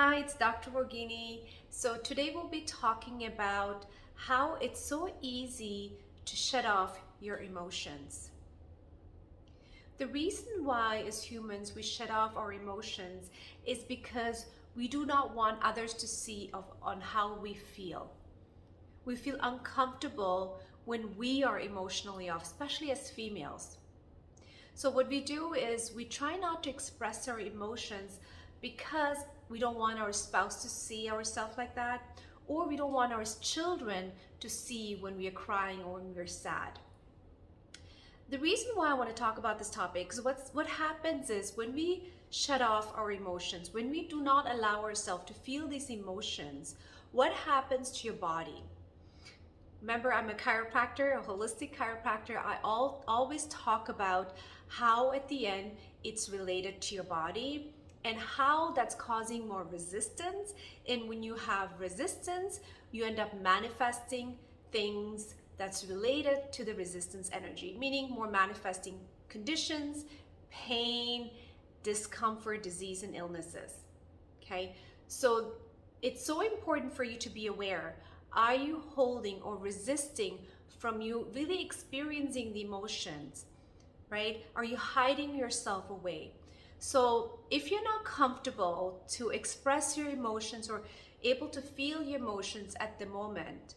Hi, it's Dr. Borghini. So today we'll be talking about how it's so easy to shut off your emotions. The reason why as humans we shut off our emotions is because we do not want others to see on how we feel. We feel uncomfortable when we are emotionally off, especially as females. So what we do is we try not to express our emotions because we don't want our spouse to see ourselves like that, or we don't want our children to see when we are crying or when we're sad. The reason why I want to talk about this topic is what happens is when we shut off our emotions, when we do not allow ourselves to feel these emotions, what happens to your body? Remember, I'm a chiropractor, a holistic chiropractor. Always talk about how at the end it's related to your body and how that's causing more resistance. And when you have resistance, you end up manifesting things that's related to the resistance energy, meaning more manifesting conditions, pain, discomfort, disease, and illnesses. Okay, so it's so important for you to be aware. Are you holding or resisting from you really experiencing the emotions, right? Are you hiding yourself away? So if you're not comfortable to express your emotions or able to feel your emotions at the moment,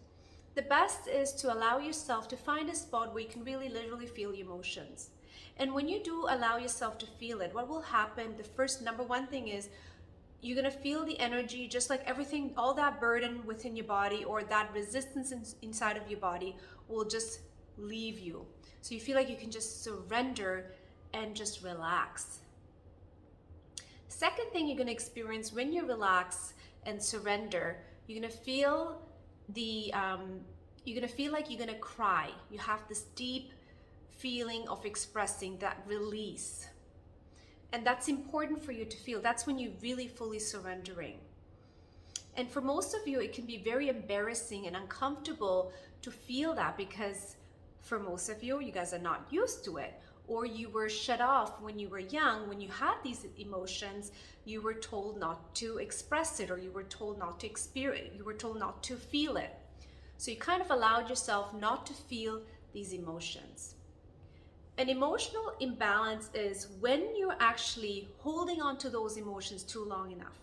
the best is to allow yourself to find a spot where you can really literally feel your emotions. And when you do allow yourself to feel it, what will happen? The first number one thing is you're going to feel the energy, just like everything, all that burden within your body or that resistance inside of your body will just leave you. So you feel like you can just surrender and just relax. Second thing you're going to experience when you relax and surrender, you're going to feel you're going to feel like you're going to cry. You have this deep feeling of expressing that release. And that's important for you to feel. That's when you're really fully surrendering. And for most of you, it can be very embarrassing and uncomfortable to feel that because for most of you, you guys are not used to it. Or you were shut off when you were young, when you had these emotions, you were told not to express it, or you were told not to experience it, you were told not to feel it. So you kind of allowed yourself not to feel these emotions. An emotional imbalance is when you're actually holding on to those emotions too long enough.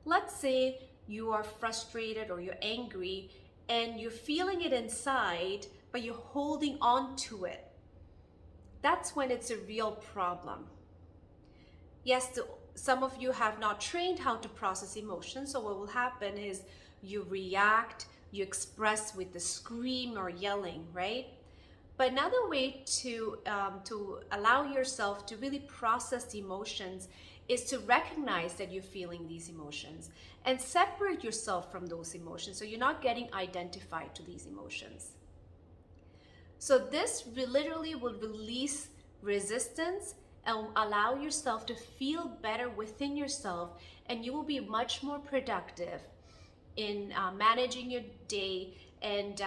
Let's say you are frustrated or you're angry and you're feeling it inside, but you're holding on to it. That's when it's a real problem. Yes, some of you have not trained how to process emotions, so what will happen is you react, you express with the scream or yelling, right? But another way to allow yourself to really process the emotions is to recognize that you're feeling these emotions and separate yourself from those emotions so you're not getting identified to these emotions. So this literally will release resistance and allow yourself to feel better within yourself, and you will be much more productive in managing your day and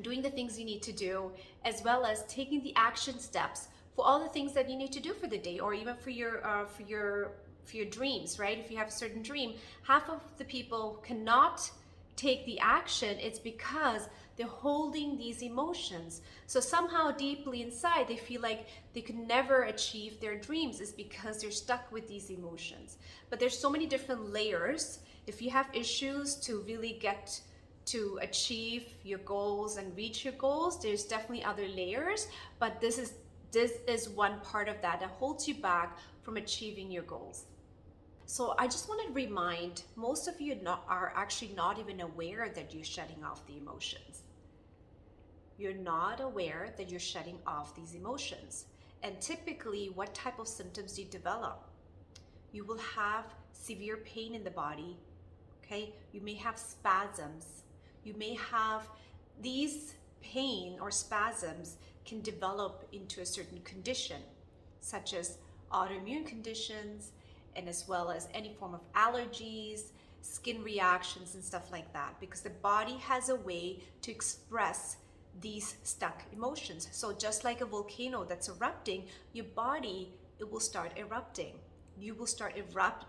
doing the things you need to do, as well as taking the action steps for all the things that you need to do for the day, or even for your dreams, right? If you have a certain dream, half of the people cannot take the action. It's because they're holding these emotions. So somehow deeply inside, they feel like they could never achieve their dreams. Is because they're stuck with these emotions. But there's so many different layers. If you have issues to really get to achieve your goals and reach your goals, there's definitely other layers, but this is one part of that holds you back from achieving your goals. So I just want to remind, most of you are actually not even aware that you're shutting off the emotions. You're not aware that you're shutting off these emotions. And typically, what type of symptoms do you develop? You will have severe pain in the body, okay? You may have spasms. You may have these pain or spasms can develop into a certain condition, such as autoimmune conditions, and as well as any form of allergies, skin reactions, and stuff like that, because the body has a way to express these stuck emotions. So just like a volcano that's erupting, your body, it will start erupting. you will start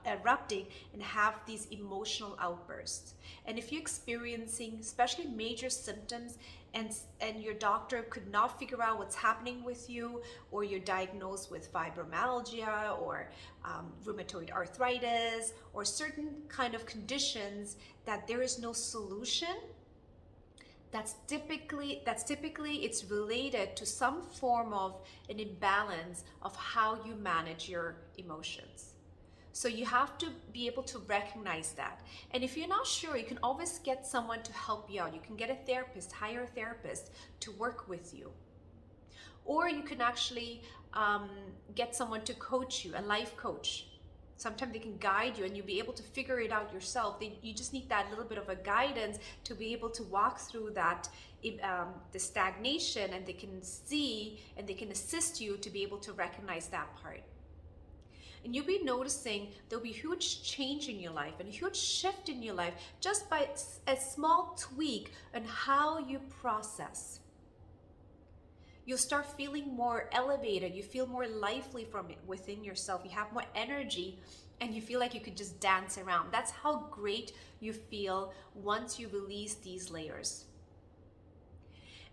erupting and have these emotional outbursts. And if you're experiencing especially major symptoms and your doctor could not figure out what's happening with you, or you're diagnosed with fibromyalgia or rheumatoid arthritis or certain kind of conditions that there is no solution, that's typically it's related to some form of an imbalance of how you manage your emotions. So you have to be able to recognize that. And if you're not sure, you can always get someone to help you out. You can get a therapist, hire a therapist to work with you. Or you can actually get someone to coach you, a life coach. Sometimes they can guide you and you'll be able to figure it out yourself. You just need that little bit of a guidance to be able to walk through that, the stagnation, and they can see and they can assist you to be able to recognize that part. And you'll be noticing there'll be huge change in your life and a huge shift in your life just by a small tweak on how you process. You'll start feeling more elevated. You feel more lively from within yourself. You have more energy and you feel like you could just dance around. That's how great you feel once you release these layers.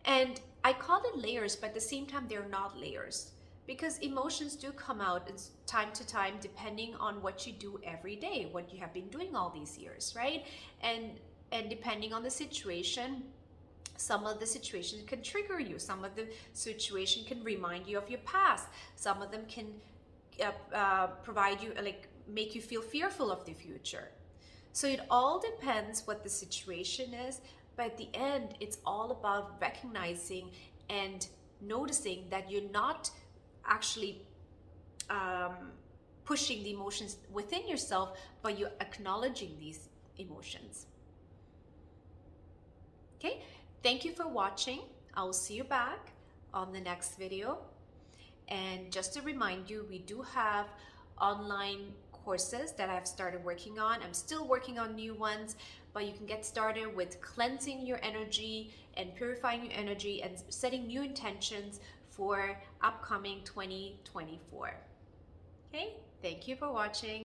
And I call it layers, but at the same time, they're not layers, because emotions do come out time to time depending on what you do every day, what you have been doing all these years, right? And depending on the situation, some of the situations can trigger you. Some of the situation can remind you of your past. Some of them can provide you, like, make you feel fearful of the future. So it all depends what the situation is. But at the end, it's all about recognizing and noticing that you're not actually pushing the emotions within yourself, but you're acknowledging these emotions. Okay, thank you for watching. I will see you back on the next video. And just to remind you, we do have online courses that I've started working on. I'm still working on new ones, but you can get started with cleansing your energy and purifying your energy and setting new intentions for upcoming 2024. Okay, thank you for watching.